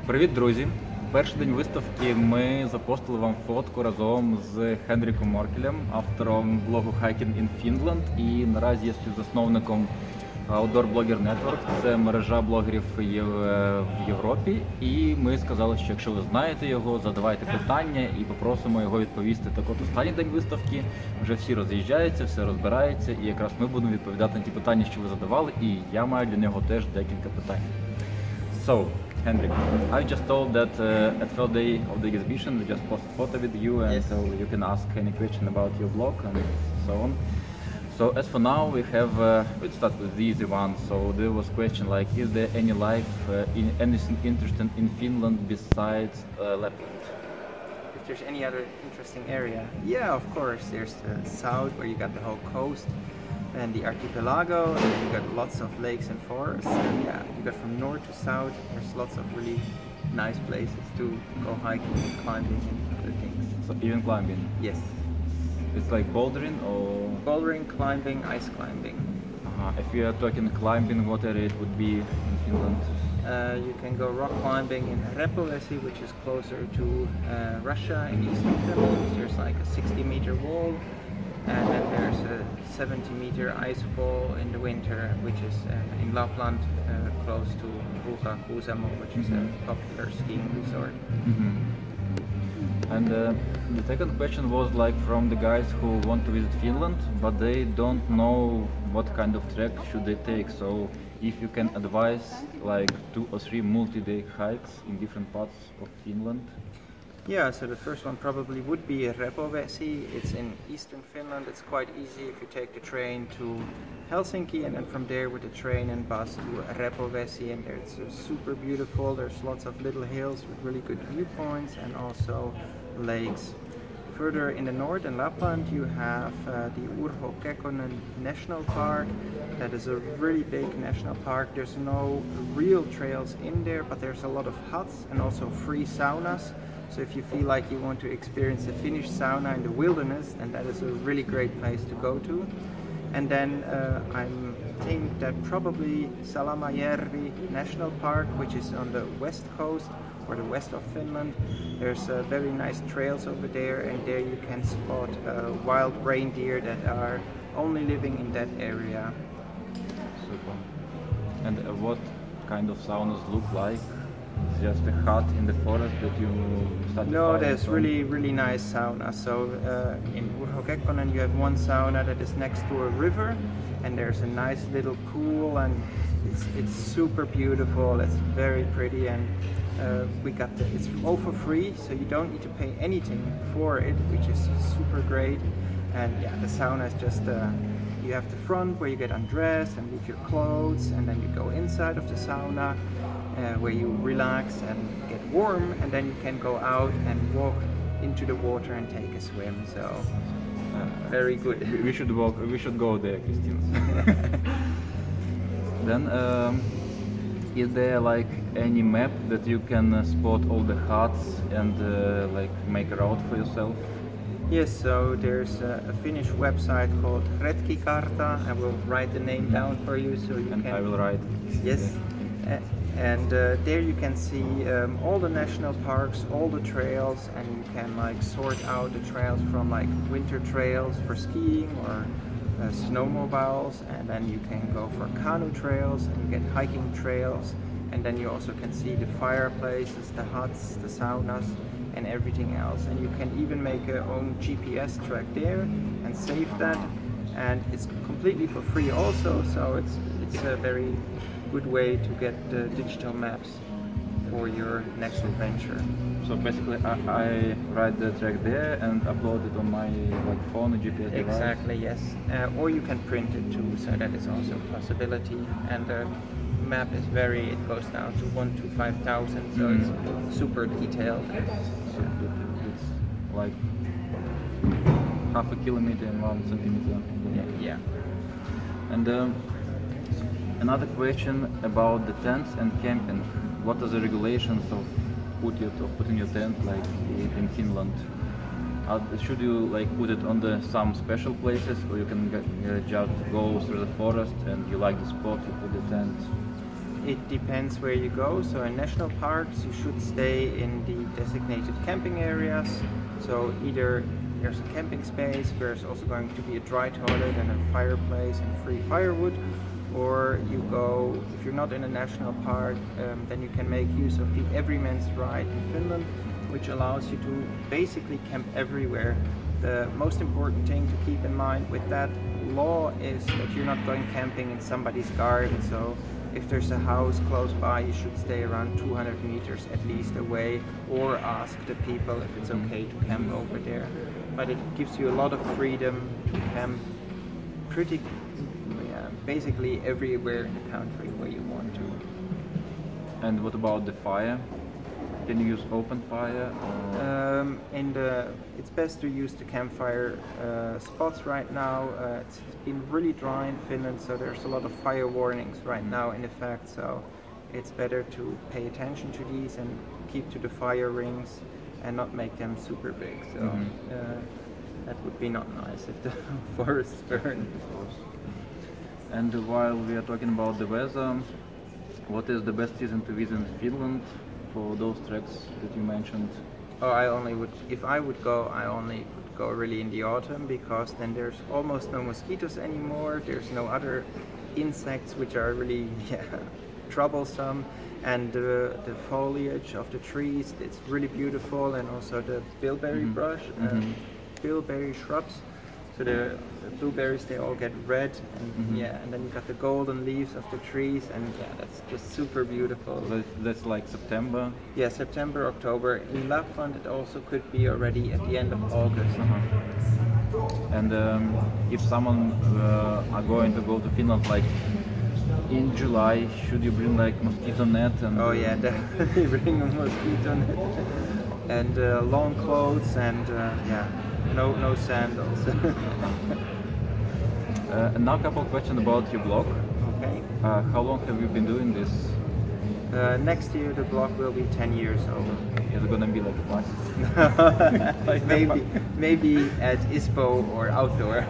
Привіт, друзі! В перший день виставки ми запостили вам фотку разом з Хендріком Моркелем, автором блогу Hiking in Finland, і наразі є співзасновником Outdoor Blogger Network. Це мережа блогерів в Європі. І ми сказали, що якщо ви знаєте його, задавайте питання і попросимо його відповісти. Так от останній день виставки, вже всі роз'їжджаються, все розбирається, і якраз ми будемо відповідати на ті питання, що ви задавали, і я маю для нього теж декілька питань. So, Hendrik, I just told that at first day of the exhibition we just post a photo with you, and yes. So you can ask any question about your blog and so on. So as for now we have, let's start with the easy one. So there was a question like, is there any life, anything interesting in Finland besides Lapland? If there's any other interesting area? Yeah, of course. There's the south where you got the whole coast and the archipelago, and then you got lots of lakes and forests. And yeah, you got from north to south, there's lots of really nice places to go hiking and climbing and other things. So even climbing? Yes. It's like bouldering or? Bouldering, climbing, ice climbing. If you are talking climbing, what area it would be in Finland? You can go rock climbing in Repovesi, which is closer to Russia in eastern Finland. There's like a 60-meter wall, and then there's a 70-meter ice fall in the winter, which is in Lapland, close to Kuusamo, which is a popular skiing resort. And the second question was like from the guys who want to visit Finland, but they don't know what kind of trek should they take. So if you can advise like 2 or 3 multi-day hikes in different parts of Finland. Yeah, so the first one probably would be Repovesi. It's in eastern Finland. It's quite easy if you take the train to Helsinki, and then from there with the train and bus to Repovesi, and it's super beautiful. There's lots of little hills with really good viewpoints and also lakes. Further in the north in Lapland you have the Urho Kekkonen National Park. That is a really big national park. There's no real trails in there, but there's a lot of huts and also free saunas. So if you feel like you want to experience a Finnish sauna in the wilderness, then that is a really great place to go to. And then I think that probably Salamajärvi National Park, which is on the west coast or the west of Finland. There's very nice trails over there, and there you can spot wild reindeer that are only living in that area. Super. And what kind of saunas look like? Just a hut in the forest that you start? No, there's really nice saunas. So in Urho Kekkonen you have one sauna that is next to a river, and there's a nice little pool, and it's super beautiful. It's very pretty, and it's all for free, so you don't need to pay anything for it, which is super great. And yeah, the sauna is just you have the front where you get undressed and leave your clothes, and then you go inside of the sauna where you relax and get warm, and then you can go out and walk into the water and take a swim. So very good. We should go there, Christina. Then is there like any map that you can spot all the huts and like make a route for yourself? Yes, so there's a Finnish website called Retkikarta. I will write the name down for you so you can... I will write. Yes. And there you can see all the national parks, all the trails, and you can like sort out the trails from like winter trails for skiing or snowmobiles, and then you can go for canoe trails and you get hiking trails, and then you also can see the fireplaces, the huts, the saunas, and everything else. And you can even make your own GPS track there and save that, and it's completely for free also, so it's a very good way to get digital maps for your next adventure. So basically I write the track there and upload it on my phone and GPS device? Exactly, yes. Or you can print it too, so that is also a possibility. And the map is it goes down to 1 to 5,000, so it's super detailed. So it's like half a kilometer and 1 centimeter. Yeah. And another question about the tents and camping. What are the regulations of putting your tent like in Finland? Should you like put it on some special places, or you can just go through the forest and you like the spot, you put the tent? it depends where you go. So in national parks, you should stay in the designated camping areas. So either there's a camping space where there's also going to be a dry toilet and a fireplace and free firewood, or you go, if you're not in a national park, then you can make use of the Everyman's Ride in Finland, which allows you to basically camp everywhere. The most important thing to keep in mind with that law is that you're not going camping in somebody's garden. So if there's a house close by, you should stay around 200 meters at least away, or ask the people if it's okay to camp over there. But it gives you a lot of freedom to camp basically everywhere in the country where you want to. And what about the fire? Can you use open fire? It's best to use the campfire spots right now. It's been really dry in Finland, so there's a lot of fire warnings right now in effect. So it's better to pay attention to these and keep to the fire rings and not make them super big. So that would be not nice if the forests burn. And while we are talking about the weather, what is the best season to visit Finland for those treks that you mentioned? Oh, if I would go, I only would go really in the autumn, because then there's almost no mosquitoes anymore. There's no other insects which are really troublesome, and the foliage of the trees, it's really beautiful, and also the bilberry bilberry shrubs. So the blueberries, they all get red, and and then you got the golden leaves of the trees, and that's just super beautiful. That's like September? Yeah, September, October. In Lapland, it also could be already at the end of August. And if someone are going to go to Finland, like in July, should you bring like mosquito net? And oh yeah, definitely bring a mosquito net and long clothes, and no sandals. And now a couple of questions about your blog. Okay. How long have you been doing this? Next year the blog will be 10 years old. Is it gonna be like a like maybe at ISPO or outdoor.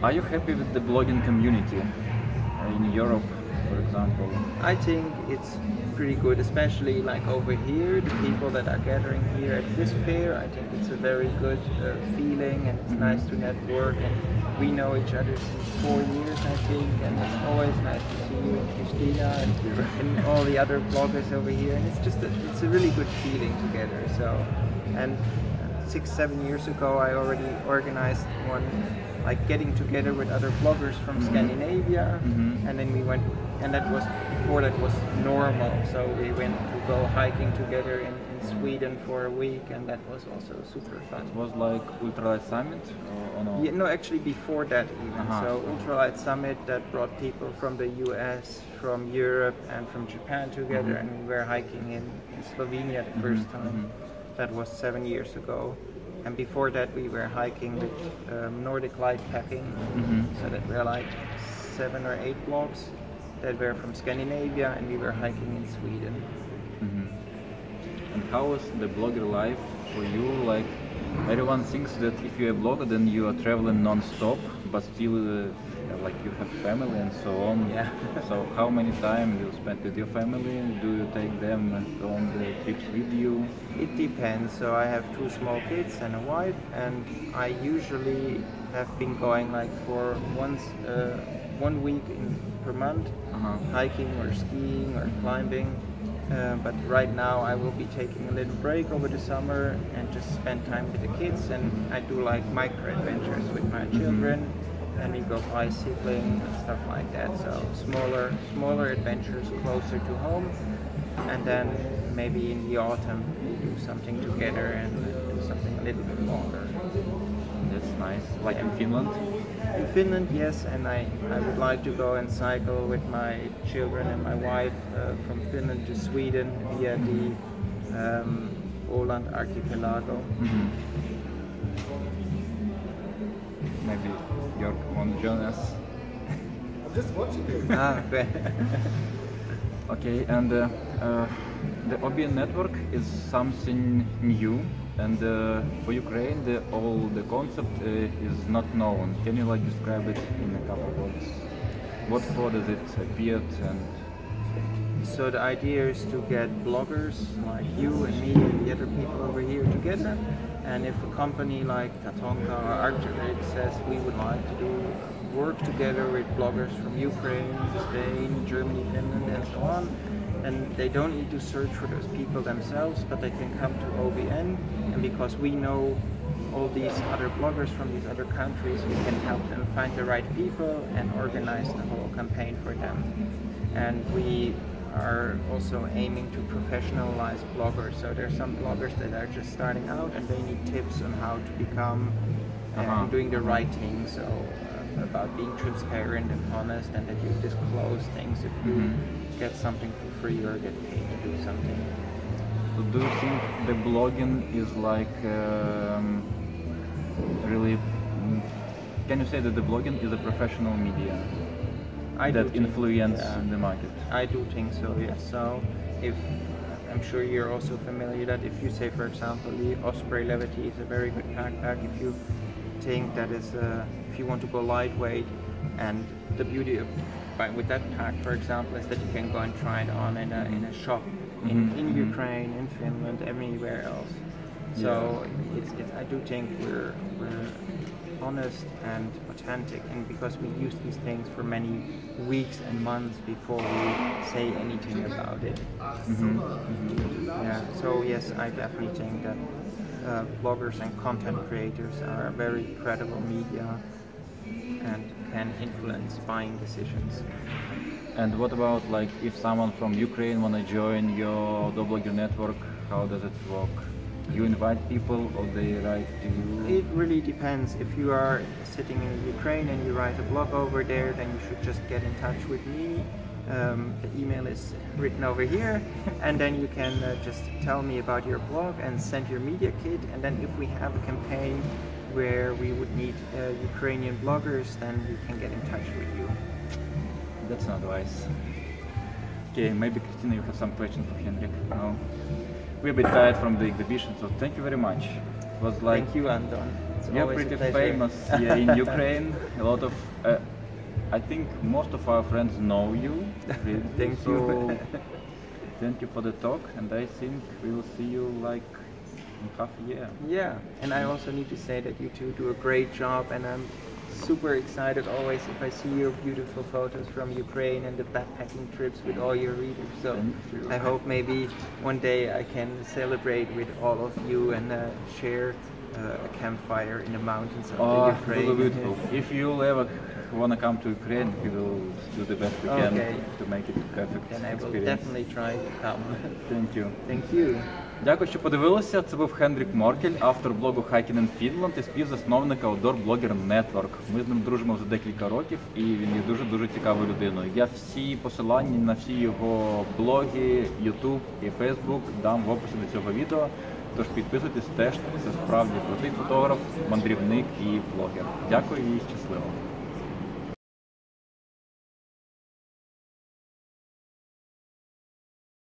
Are you happy with the blogging community in Europe, for example? I think it's pretty good, especially like over here, the people that are gathering here at this fair. I think it's a very good feeling, and it's nice to network, and we know each other since 4 years, I think, and it's always nice to see you and Christina and all the other bloggers over here, and it's just it's a really good feeling together. So, and 6-7 years ago I already organized one, like getting together with other bloggers from Scandinavia, and then we went, and that was before that was normal, so we went to go hiking together in Sweden for a week, and that was also super fun. It was like Ultralight Summit or no? Yeah, no, actually before that even. So Ultralight Summit that brought people from the US, from Europe and from Japan together, and we were hiking in Slovenia the first time. That was 7 years ago. And before that we were hiking with Nordic light packing, so that were like 7 or 8 blogs that were from Scandinavia, and we were hiking in Sweden. And how was the blogger life for you? Like, everyone thinks that if you're a blogger then you are traveling non-stop, but still like you have family and so on. Yeah. So how many time you spend with your family? Do you take them on the trips with you? It depends. So I have 2 small kids and a wife, and I usually have been going like for 1 week per month, hiking or skiing or climbing. But right now I will be taking a little break over the summer and just spend time with the kids, and I do like micro adventures with my children, and we go bicycling and stuff like that. So smaller adventures closer to home, and then maybe in the autumn we do something together and do something a little bit longer. That's nice. Like in Finland? In Finland, yes, and I would like to go and cycle with my children and my wife from Finland to Sweden via the Åland archipelago. Maybe Jörg won't join us. I'm just watching you. Okay. Okay, and the OBN network is something new, and for Ukraine the concept is not known. Can you like describe it in a couple of words? What for does it appeared and So the idea is to get bloggers like you and me and the other people over here together. And if a company like Tatonka or Arcturate says we would like to do work together with bloggers from Ukraine, Spain, Germany, Finland, and so on, and they don't need to search for those people themselves, but they can come to OBN, and because we know all these other bloggers from these other countries, we can help them find the right people and organize the whole campaign for them. And we are also aiming to professionalize bloggers. So there's some bloggers that are just starting out and they need tips on how to become doing the right thing. So about being transparent and honest, and that you disclose things if you get something for free or get paid to do something. so do you think the blogging is like really? Can you say that the blogging is a professional media that influence the market? I do think so, yes. So if I'm sure you're also familiar that if you say, for example, the Osprey Levity is a very good backpack, if you think that is if you want to go lightweight, and the beauty of with that pack, for example, is that you can go and try it on in a shop in Ukraine, in Finland, everywhere else. So I do think we're honest and authentic, and because we use these things for many weeks and months before we say anything about it. Yeah. So yes, I definitely think that bloggers and content creators are a very credible media and can influence buying decisions. And what about like if someone from Ukraine wanna join your blogger network? How does it work? You invite people or they write to you? It really depends. If you are sitting in Ukraine and you write a blog over there, then you should just get in touch with me. The email is written over here, and then you can just tell me about your blog and send your media kit. And then if we have a campaign where we would need Ukrainian bloggers, then we can get in touch with you. That's not wise. Okay, maybe Christina, you have some questions for Hendrik? No? We're a bit tired from the exhibition, so thank you very much. It was like, Thank you, Anton. It's you're always a pretty pleasure. famous here in Ukraine. A lot of, I think most of our friends know you. Thank so, you. Thank you for the talk, and I think we will see you like in half a year. Yeah, and I also need to say that you two do a great job, and I'm super excited always if I see your beautiful photos from Ukraine and the backpacking trips with all your readers. So I hope maybe one day I can celebrate with all of you and share a campfire in the mountains of the Ukraine. Really beautiful. If you'll ever want to come to Ukraine, we will do the best we can to make it perfect Then I will experience. definitely try to come. Thank you. Thank you. Дякую, що подивилися. Це був Хендрік Моркель, автор блогу Hiking in Finland і співзасновник Outdoor Blogger Network. Ми з ним дружимо вже декілька років, і він є дуже крутою людиною. Я всі посилання на всі його блоги, YouTube і Facebook дам в описі до цього відео. Тож підписуйтесь теж, це справді крутий фотограф, мандрівник і блогер. Дякую і щасливо.